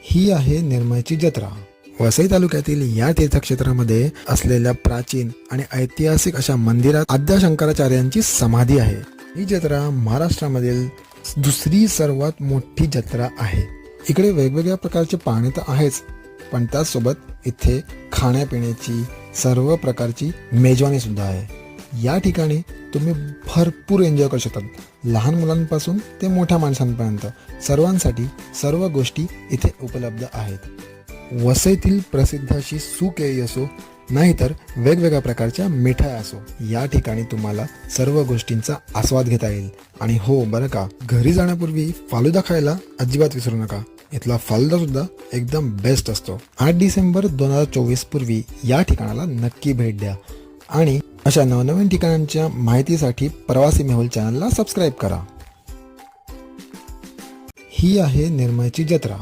ही आहे निर्मळची जत्रा। वसई तालुक्यातील या तीर्थक्षेत्रामध्ये असलेल्या प्राचीन आणि ऐतिहासिक अशा मंदिरात आद्य शंकराचार्यांची समाधी आहे। ही जत्रा महाराष्ट्रामधील दुसरी सर्वात मोठी जत्रा आहे। इकडे वेगवेगळ्या प्रकारचे पाणी तर आहेच, पण त्याचसोबत इथे खाण्यापिण्याची सर्व प्रकारची मेजवानी सुद्धा आहे। या ठिकाणी तुम्ही भरपूर एन्जॉय करू शकता, लहान मुलांपासून ते मोठ्या माणसांपर्यंत सर्वांसाठी सर्व गोष्टी इथे उपलब्ध आहेत। वसईतील प्रसिद्ध अशी सुकेळी असो नाहीतर वेगवेगळ्या प्रकारच्या मिठाया असो, या ठिकाणी तुम्हाला सर्व गोष्टींचा आस्वाद घेता येईल। आणि हो बरं का, घरी जाण्यापूर्वी फालुदा खायला अजिबात विसरू नका। इथला फालुदा सुद्धा एकदम बेस्ट असतो। 8 डिसेंबर 2024 पूर्वी या ठिकाणाला नक्की भेट द्या आणि अशा नवनवीन ठिकाणांच्या माहितीसाठी प्रवासी मेहुल चॅनलला सबस्क्राईब करा। ही आहे निर्मळची जत्रा।